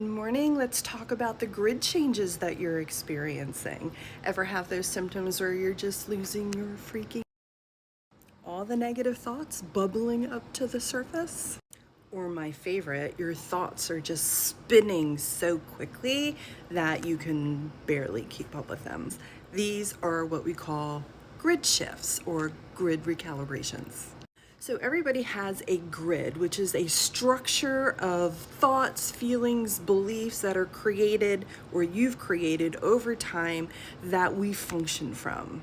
Good morning. Let's talk about the grid changes that you're experiencing. Ever have those symptoms where you're just losing your freaking all the negative thoughts bubbling up to the surface? Or my favorite, your thoughts are just spinning so quickly that you can barely keep up with them. These are what we call grid shifts or grid recalibrations. So everybody has a grid, which is a structure of thoughts, feelings, beliefs that are created or you've created over time that we function from.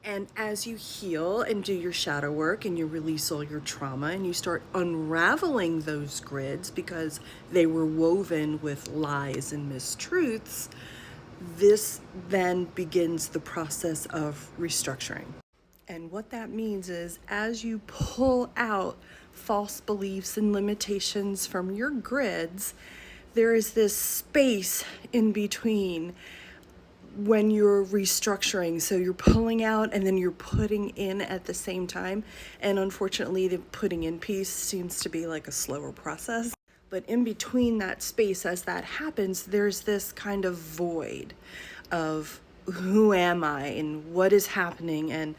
And as you heal and do your shadow work and you release all your trauma and you start unraveling those grids because they were woven with lies and mistruths, this then begins the process of restructuring. And what that means is as you pull out false beliefs and limitations from your grids, there is this space in between when you're restructuring. So you're pulling out and then you're putting in at the same time. And unfortunately, the putting in piece seems to be like a slower process. But in between that space, as that happens, there's this kind of void of who am I and what is happening, and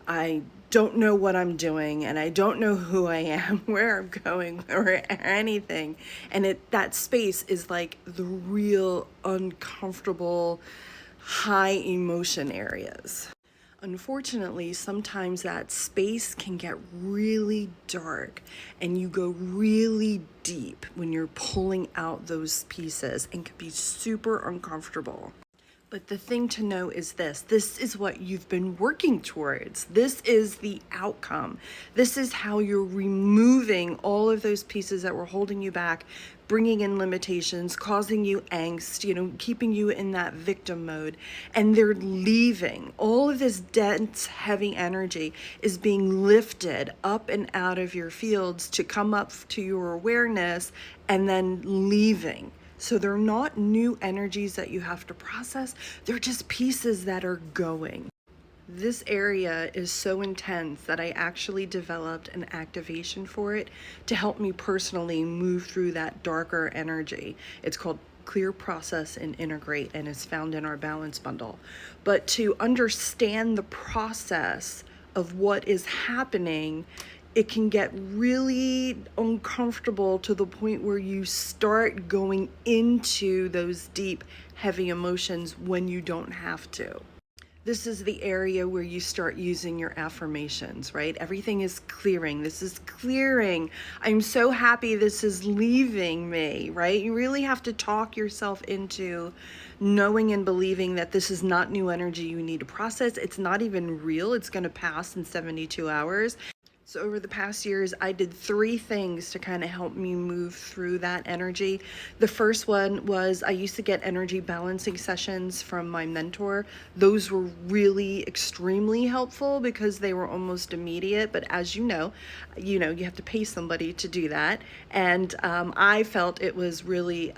I don't know what I'm doing, and I don't know who I am, where I'm going, or anything. And that space is like the real uncomfortable, high emotion areas. Unfortunately, sometimes that space can get really dark and you go really deep when you're pulling out those pieces and can be super uncomfortable. But the thing to know is this is what you've been working towards. This is the outcome. This is how you're removing all of those pieces that were holding you back, bringing in limitations, causing you angst, keeping you in that victim mode. And they're leaving. All of this dense, heavy energy is being lifted up and out of your fields to come up to your awareness and then leaving. So they're not new energies that you have to process. They're just pieces that are going. This area is so intense that I actually developed an activation for it to help me personally move through that darker energy. It's called Clear, Process, and Integrate, and is found in our balance bundle. But to understand the process of what is happening, it can get really uncomfortable to the point where you start going into those deep, heavy emotions when you don't have to. This is the area where you start using your affirmations, right? Everything is clearing. This is clearing. I'm so happy this is leaving me, right? You really have to talk yourself into knowing and believing that this is not new energy you need to process. It's not even real. It's going to pass in 72 hours. So over the past years, I did 3 things to kind of help me move through that energy. The first one was I used to get energy balancing sessions from my mentor. Those were really extremely helpful because they were almost immediate. But as you have to pay somebody to do that. And I felt it was really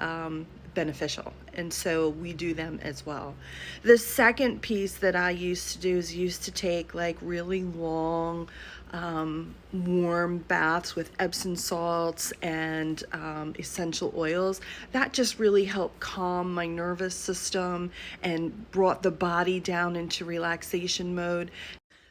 beneficial, and so we do them as well. The second piece that I used to do is used to take like really long warm baths with Epsom salts and essential oils. That just really helped calm my nervous system and brought the body down into relaxation mode.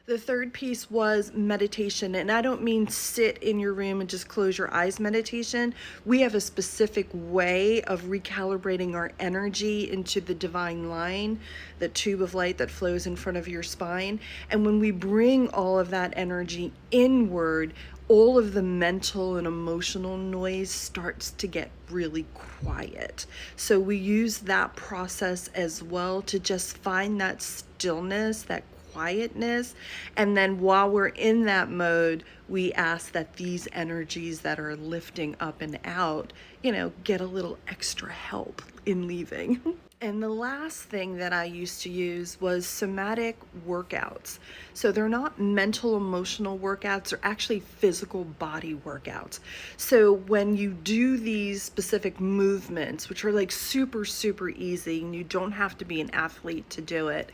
The third piece was meditation, and I don't mean sit in your room and just close your eyes meditation. We have a specific way of recalibrating our energy into the divine line, the tube of light that flows in front of your spine. And when we bring all of that energy inward, all of the mental and emotional noise starts to get really quiet. So we use that process as well to just find that stillness, that quietness. And then while we're in that mode, we ask that these energies that are lifting up and out, get a little extra help in leaving. And the last thing that I used to use was somatic workouts. So they're not mental, emotional workouts, they're actually physical body workouts. So when you do these specific movements, which are like super, super easy, and you don't have to be an athlete to do it,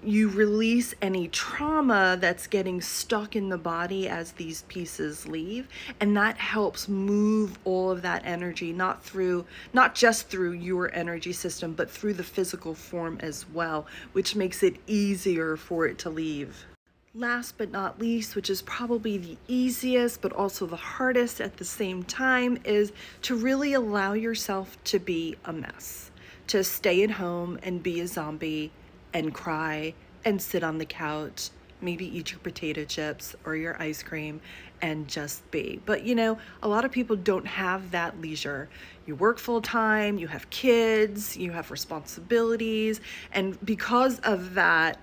you release any trauma that's getting stuck in the body as these pieces leave, and that helps move all of that energy, not just through your energy system, but through the physical form as well, which makes it easier for it to leave. Last but not least, which is probably the easiest but also the hardest at the same time, is to really allow yourself to be a mess, to stay at home and be a zombie and cry and sit on the couch, maybe eat your potato chips or your ice cream and just be. But you know, a lot of people don't have that leisure. You work full time, you have kids, you have responsibilities, and because of that,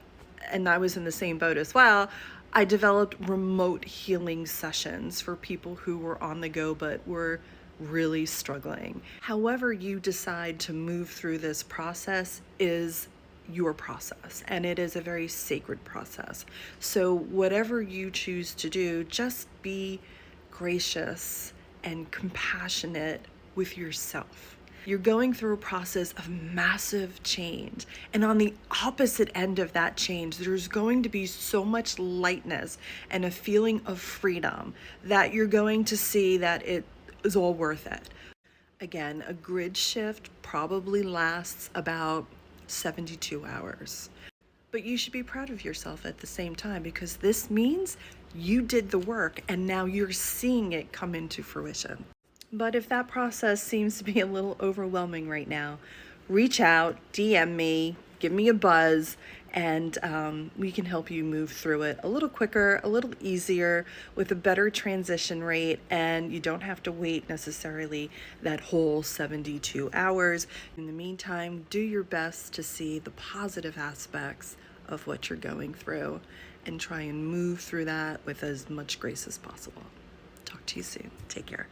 and I was in the same boat as well, I developed remote healing sessions for people who were on the go but were really struggling. However you decide to move through this process is your process, and it is a very sacred process. So whatever you choose to do, just be gracious and compassionate with yourself. You're going through a process of massive change, and on the opposite end of that change, there's going to be so much lightness and a feeling of freedom that you're going to see that it is all worth it. Again, a grid shift probably lasts about 72 hours. But you should be proud of yourself at the same time, because this means you did the work and now you're seeing it come into fruition. But if that process seems to be a little overwhelming right now, reach out, DM me, give me a buzz, and we can help you move through it a little quicker, a little easier, with a better transition rate, and you don't have to wait necessarily that whole 72 hours. In the meantime, do your best to see the positive aspects of what you're going through and try and move through that with as much grace as possible. Talk to you soon. Take care.